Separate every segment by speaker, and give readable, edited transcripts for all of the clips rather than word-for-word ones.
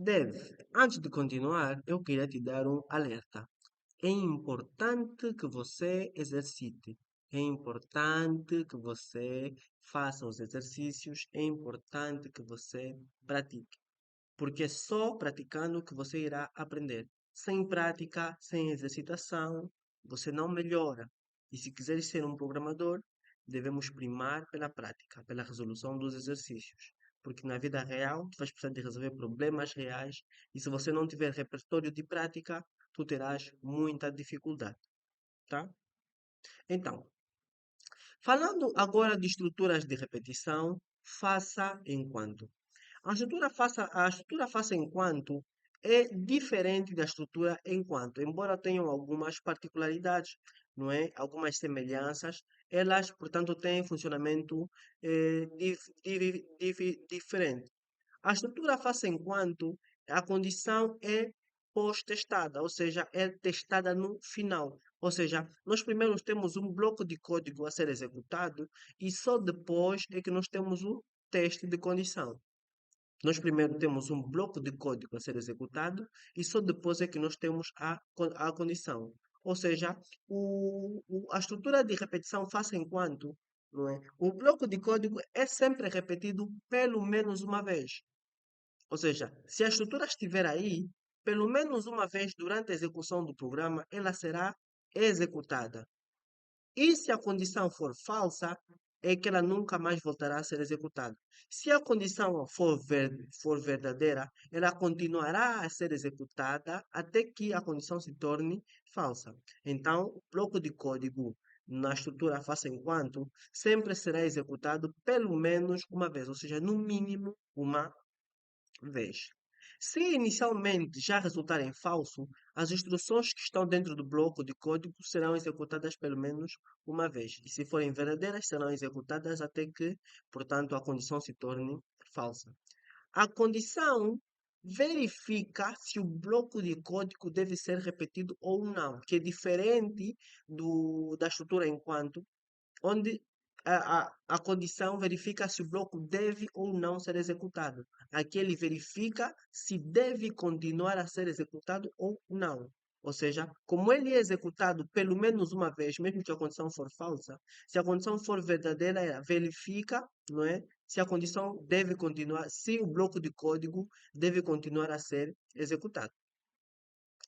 Speaker 1: Deve. Antes de continuar, eu queria te dar um alerta. É importante que você exercite. É importante que você faça os exercícios. É importante que você pratique. Porque é só praticando que você irá aprender. Sem prática, sem exercitação, você não melhora. E se quiseres ser um programador, devemos primar pela prática, pela resolução dos exercícios. Porque na vida real, tu vais precisar de resolver problemas reais e se você não tiver repertório de prática, tu terás muita dificuldade, tá? Então, falando agora de estruturas de repetição, faça enquanto. A estrutura faça enquanto é diferente da estrutura enquanto, embora tenham algumas particularidades, não é? Algumas semelhanças, elas, portanto, têm funcionamento diferente. A estrutura faça enquanto a condição é pós-testada, ou seja, é testada no final. Ou seja, nós primeiro temos um bloco de código a ser executado e só depois é que nós temos o teste de condição. Nós primeiro temos um bloco de código a ser executado e só depois é que nós temos a condição. Ou seja, a estrutura de repetição faz enquanto, não é? O bloco de código é sempre repetido pelo menos uma vez. Ou seja, se a estrutura estiver aí, pelo menos uma vez durante a execução do programa, ela será executada. E se a condição for falsa, é que ela nunca mais voltará a ser executada. Se a condição for verdadeira, ela continuará a ser executada até que a condição se torne falsa. Então, o bloco de código na estrutura faça enquanto sempre será executado pelo menos uma vez, ou seja, no mínimo uma vez. Se inicialmente já resultar em falso, as instruções que estão dentro do bloco de código serão executadas pelo menos uma vez. E se forem verdadeiras, serão executadas até que, portanto, a condição se torne falsa. A condição verifica se o bloco de código deve ser repetido ou não, que é diferente da estrutura enquanto, onde a condição verifica se o bloco deve ou não ser executado. Aqui ele verifica se deve continuar a ser executado ou não. Ou seja, como ele é executado pelo menos uma vez, mesmo que a condição for falsa, se a condição for verdadeira, ela verifica, não é? Se a condição deve continuar, se o bloco de código deve continuar a ser executado,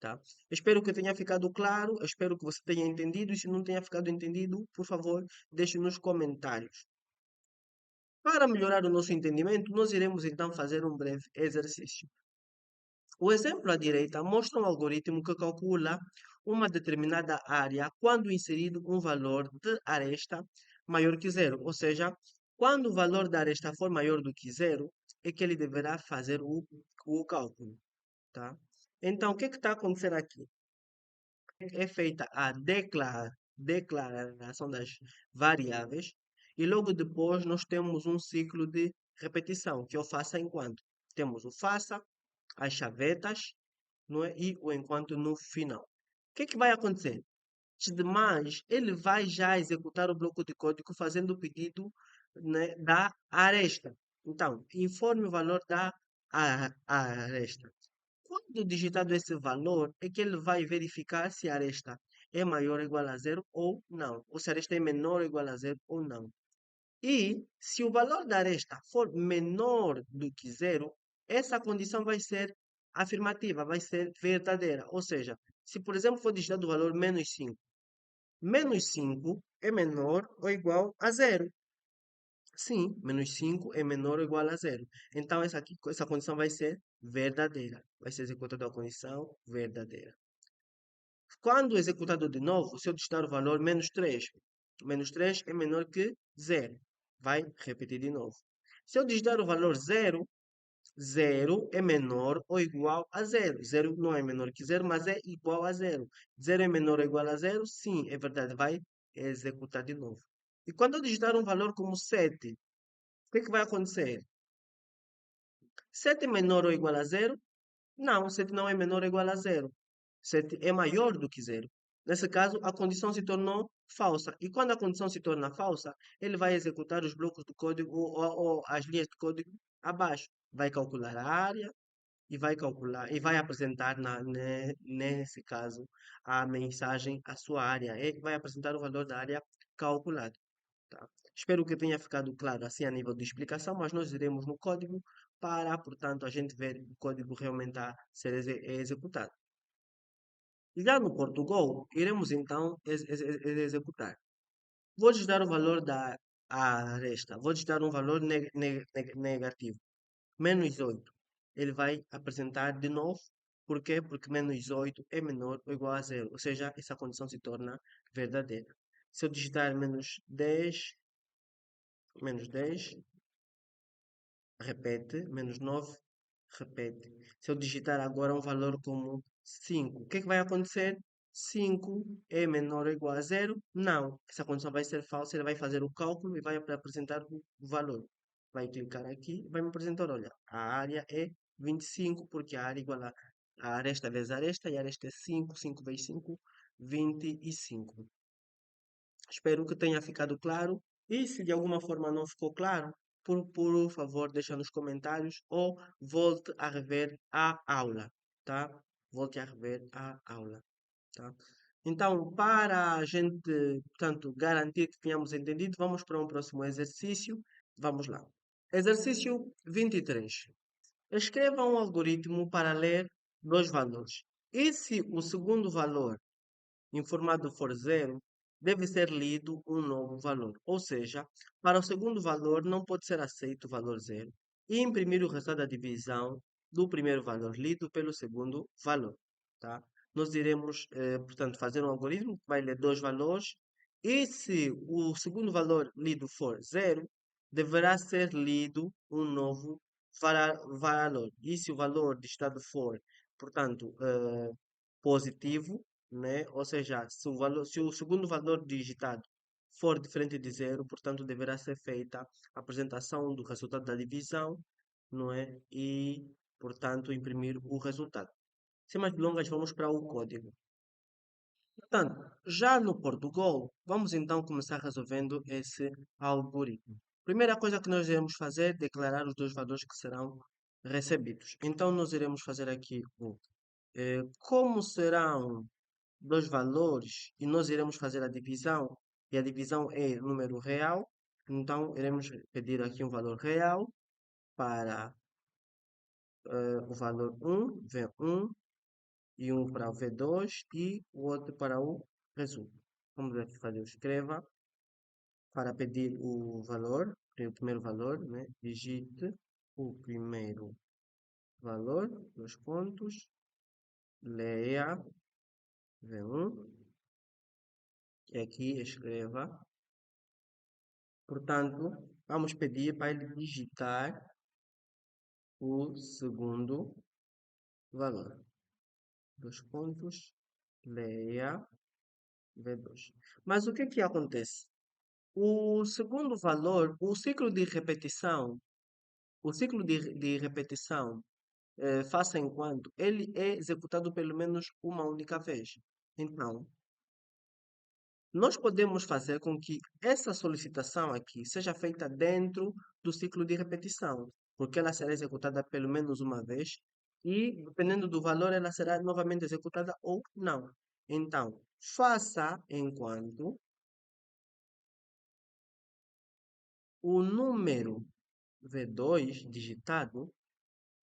Speaker 1: tá? Espero que tenha ficado claro, espero que você tenha entendido, e se não tenha ficado entendido, por favor, deixe nos comentários. Para melhorar o nosso entendimento, nós iremos então fazer um breve exercício. O exemplo à direita mostra um algoritmo que calcula uma determinada área quando inserido um valor de aresta maior que zero, ou seja, quando o valor da aresta for maior do que zero, é que ele deverá fazer o cálculo, tá? Então, o que está a acontecer aqui? É feita a declaração das variáveis e logo depois nós temos um ciclo de repetição, que é o faça enquanto. Temos o faça, as chavetas, não é? E o enquanto no final. O que é que vai acontecer? Antes de mais, ele vai já executar o bloco de código fazendo o pedido, né, da aresta. Então, informe o valor da aresta. Quando digitado esse valor, é que ele vai verificar se a aresta é maior ou igual a zero ou não. Ou se a aresta é menor ou igual a zero ou não. E se o valor da aresta for menor do que zero, essa condição vai ser afirmativa, vai ser verdadeira. Ou seja, se por exemplo for digitado o valor menos 5 é menor ou igual a zero. Sim, menos 5 é menor ou igual a zero. Então, essa condição vai ser verdadeira. Vai ser executada a condição verdadeira. Quando executado de novo, se eu digitar o valor menos 3 é menor que zero. Vai repetir de novo. Se eu digitar o valor zero é menor ou igual a zero. Zero não é menor que zero, mas é igual a zero. Zero é menor ou igual a zero? Sim, é verdade. Vai executar de novo. E quando eu digitar um valor como 7, o que vai acontecer? 7 é menor ou igual a zero? Não, 7 não é menor ou igual a zero. 7 é maior do que zero. Nesse caso, a condição se tornou falsa. E quando a condição se torna falsa, ele vai executar os blocos do código ou as linhas de código abaixo. Vai calcular a área, e vai calcular e vai apresentar nesse caso a mensagem à sua área. E vai apresentar o valor da área calculado. Tá? Espero que tenha ficado claro assim a nível de explicação, mas nós iremos no código para, portanto, a gente ver o código realmente a ser executado. Já no Portugal, iremos então executar. Vou-lhes dar o valor da aresta. Vou-lhes dar um valor negativo. -8. Ele vai apresentar de novo. Por quê? Porque -8 é menor ou igual a zero. Ou seja, essa condição se torna verdadeira. Se eu digitar -10, repete, -9, repete. Se eu digitar agora um valor como 5, o que é que vai acontecer? 5 é menor ou igual a zero? Não. Essa condição vai ser falsa, ele vai fazer o cálculo e vai apresentar o valor. Vai clicar aqui e vai me apresentar, olha, a área é 25, porque a área é igual a aresta vezes aresta, e a aresta é 5, 5 vezes 5, 25. Espero que tenha ficado claro. E se de alguma forma não ficou claro, por favor, deixa nos comentários ou volte a rever a aula, tá? Volte a rever a aula, tá? Então, para a gente, portanto, garantir que tenhamos entendido, vamos para um próximo exercício. Vamos lá. Exercício 23. Escreva um algoritmo para ler dois valores. E se o segundo valor informado for zero, deve ser lido um novo valor. Ou seja, para o segundo valor não pode ser aceito o valor zero e imprimir o resultado da divisão do primeiro valor lido pelo segundo valor. Tá? Nós iremos, portanto, fazer um algoritmo que vai ler dois valores e se o segundo valor lido for zero, deverá ser lido um novo valor. E se o valor de estado for, portanto, positivo, né? Ou seja, se o segundo valor digitado for diferente de zero, portanto, deverá ser feita a apresentação do resultado da divisão, não é? E, portanto, imprimir o resultado. Sem mais delongas, vamos para o código. Portanto, já no Portugal, vamos então começar resolvendo esse algoritmo. Primeira coisa que nós iremos fazer é declarar os dois valores que serão recebidos. Então, nós iremos fazer aqui como serão dois valores e nós iremos fazer a divisão, e a divisão é número real, então iremos pedir aqui um valor real para o valor 1, V1, e um para o V2 e o outro para o resultado. Vamos aqui fazer o escreva para pedir o valor, o primeiro valor, né? Digite o primeiro valor, dois pontos, leia V1 e aqui escreva. Portanto, vamos pedir para ele digitar o segundo valor. Dois pontos, leia V2. Mas o que que acontece? O segundo valor, o ciclo de repetição, faça enquanto ele é executado pelo menos uma única vez. Então, nós podemos fazer com que essa solicitação aqui seja feita dentro do ciclo de repetição, porque ela será executada pelo menos uma vez e, dependendo do valor, ela será novamente executada ou não. Então, faça enquanto o número V2 digitado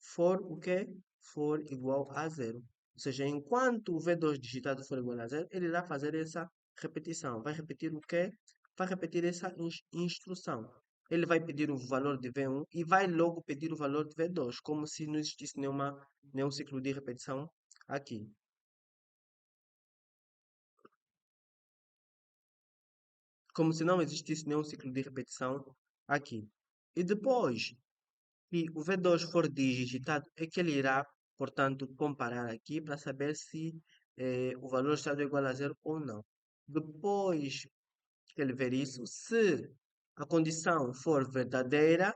Speaker 1: for o quê? For igual a zero. Ou seja, enquanto o V2 digitado for igual a zero, ele irá fazer essa repetição. Vai repetir o quê? Vai repetir essa instrução. Ele vai pedir o valor de V1 e vai logo pedir o valor de V2, como se não existisse nenhum ciclo de repetição aqui. Como se não existisse nenhum ciclo de repetição aqui. E depois que o V2 for digitado, é que ele irá, portanto, comparar aqui para saber se o valor está igual a zero ou não. Depois que ele ver isso, se a condição for verdadeira,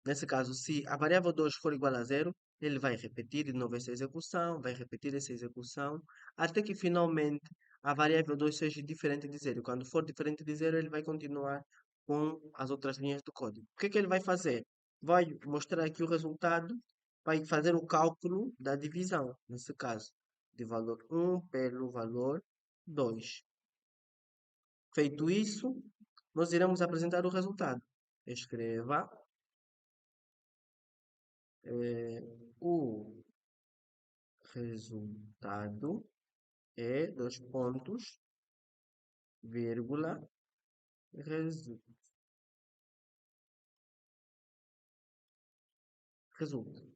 Speaker 1: nesse caso, se a variável 2 for igual a zero, ele vai repetir de novo essa execução, vai repetir essa execução, até que finalmente a variável 2 seja diferente de zero. Quando for diferente de zero, ele vai continuar com as outras linhas do código. O que é que ele vai fazer? Vai mostrar aqui o resultado vai fazer o cálculo da divisão, nesse caso, de valor um pelo valor 2. Feito isso, nós iremos apresentar o resultado. Escreva o resultado é dois pontos, vírgula, resu- resulta.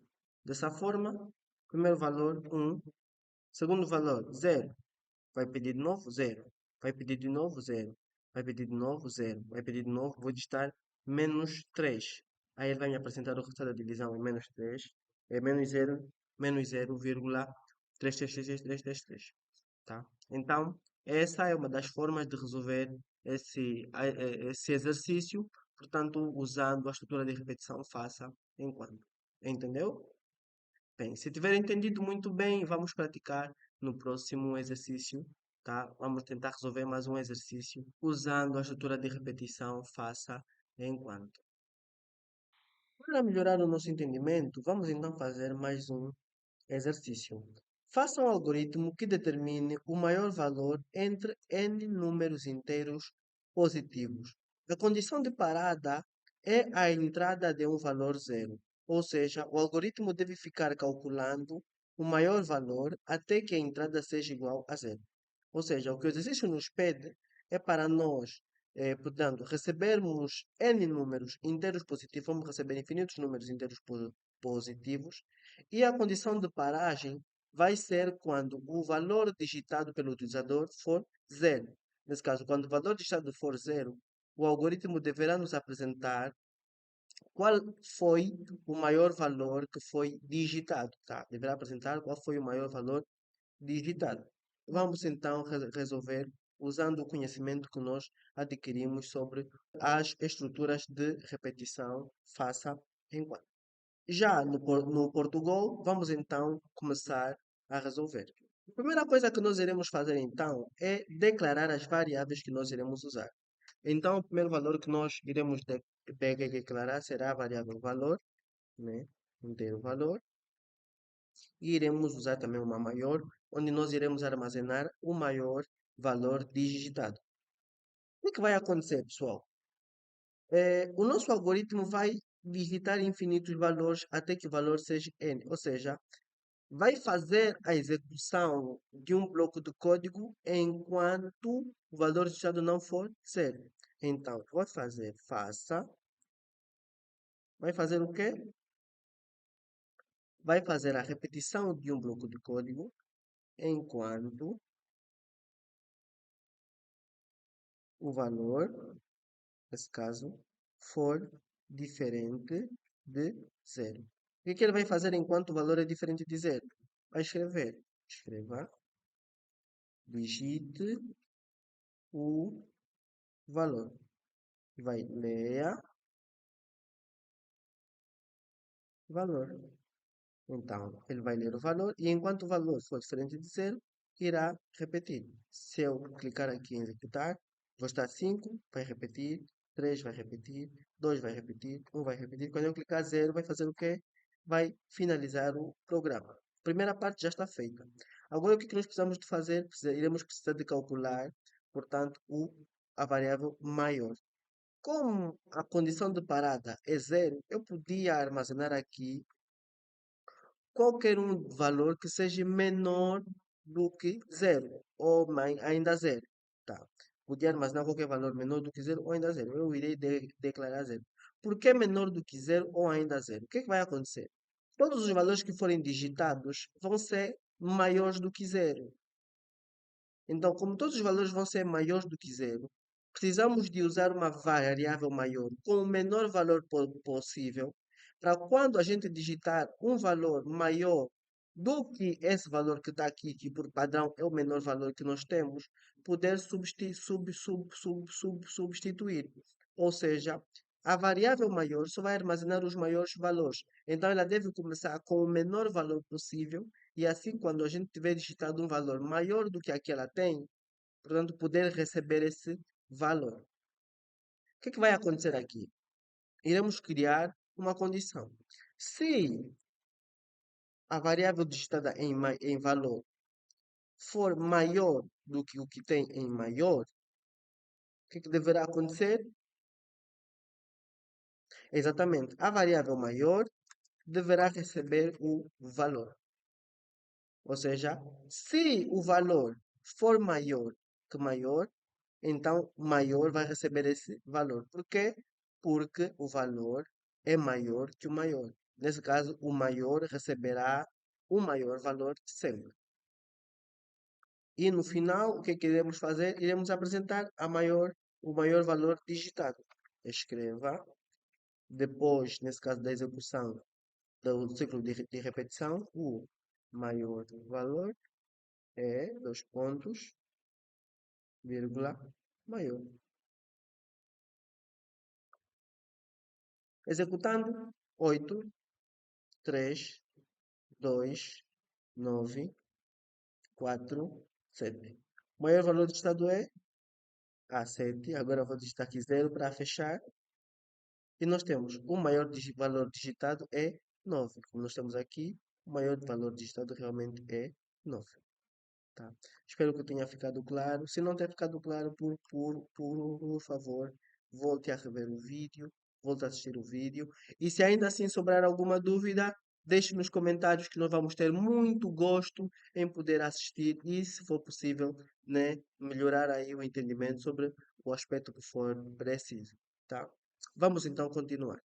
Speaker 1: Dessa forma, primeiro valor um, segundo valor 0, vai pedir de novo 0, vai pedir de novo 0, vai pedir de novo 0, vai pedir de novo, vou digitar menos 3. Aí ele vai me apresentar o resultado da divisão em menos 3, é menos 0,3333333. Tá? Então, essa é uma das formas de resolver esse exercício, portanto, usando a estrutura de repetição faça enquanto. Entendeu? Bem, se tiver entendido muito bem, vamos praticar no próximo exercício, tá? Vamos tentar resolver mais um exercício usando a estrutura de repetição faça enquanto. Para melhorar o nosso entendimento, vamos então fazer mais um exercício. Faça um algoritmo que determine o maior valor entre n números inteiros positivos. A condição de parada é a entrada de um valor zero, ou seja, o algoritmo deve ficar calculando o maior valor até que a entrada seja igual a zero. Ou seja, o que o exercício nos pede é para nós, portanto, recebermos n números inteiros positivos, vamos receber infinitos números inteiros positivos, e a condição de paragem vai ser quando o valor digitado pelo utilizador for zero. Nesse caso, quando o valor digitado for zero, o algoritmo deverá nos apresentar qual foi o maior valor que foi digitado, tá? Deverá apresentar qual foi o maior valor digitado. Vamos então resolver usando o conhecimento que nós adquirimos sobre as estruturas de repetição faça enquanto. Já no Portugal, vamos então começar a resolver. A primeira coisa que nós iremos fazer então é declarar as variáveis que nós iremos usar. Então, o primeiro valor que nós iremos declarar será a variável valor, né? Inteiro valor. E iremos usar também uma maior, onde nós iremos armazenar o maior valor digitado. O que vai acontecer, pessoal? O nosso algoritmo vai digitar infinitos valores até que o valor seja n, ou seja, vai fazer a execução de um bloco de código enquanto o valor digitado não for zero. Então, vai fazer vai fazer o quê? Vai fazer a repetição de um bloco de código enquanto o valor, nesse caso, for diferente de zero. O que ele vai fazer enquanto o valor é diferente de zero? Vai escreva, digite o valor. Vai ler valor. Então, ele vai ler o valor e enquanto o valor for diferente de zero, irá repetir. Se eu clicar aqui em executar, vou estar 5, vai repetir, 3 vai repetir, 2 vai repetir, 1 vai repetir. Quando eu clicar zero, vai fazer o quê? Vai finalizar o programa. A primeira parte já está feita. Agora, o que nós precisamos de fazer? Iremos precisar de calcular, portanto, a variável maior. Como a condição de parada é zero, eu podia armazenar aqui qualquer um valor que seja menor do que zero, ou ainda zero. Tá. Podia armazenar qualquer valor menor do que zero ou ainda zero. Eu irei declarar zero. Por que menor do que zero ou ainda zero? O que é que vai acontecer? Todos os valores que forem digitados vão ser maiores do que zero. Então, como todos os valores vão ser maiores do que zero, precisamos de usar uma variável maior com o menor valor possível, para quando a gente digitar um valor maior do que esse valor que está aqui, que por padrão é o menor valor que nós temos, poder substituir. Ou seja, a variável maior só vai armazenar os maiores valores. Então, ela deve começar com o menor valor possível e assim, quando a gente tiver digitado um valor maior do que aquela tem, portanto, poder receber esse valor. O que é que vai acontecer aqui? Iremos criar uma condição. Se a variável digitada em valor for maior do que o que tem em maior, o que deverá acontecer? Exatamente, a variável maior deverá receber o valor. Ou seja, se o valor for maior que maior, então maior vai receber esse valor. Por quê? Porque o valor é maior que o maior. Nesse caso, o maior receberá o maior valor sempre. E no final, o que é que iremos fazer? Iremos apresentar o maior valor digitado. Escreva. Depois, nesse caso da execução do ciclo de repetição, o maior valor é, dois pontos, vírgula, maior. Executando, 8, 3, 2, 9, 4, 7. O maior valor digitado é A7. Agora vou digitar aqui 0 para fechar. E nós temos o maior valor digitado é 9. Como nós temos aqui, o maior valor digitado realmente é 9. Tá? Espero que tenha ficado claro. Se não ter ficado claro, por favor, volte a rever o vídeo, volte a assistir o vídeo. E se ainda assim sobrar alguma dúvida, deixe nos comentários que nós vamos ter muito gosto em poder assistir e, se for possível, né, melhorar aí o entendimento sobre o aspecto que for preciso. Tá? Vamos então continuar.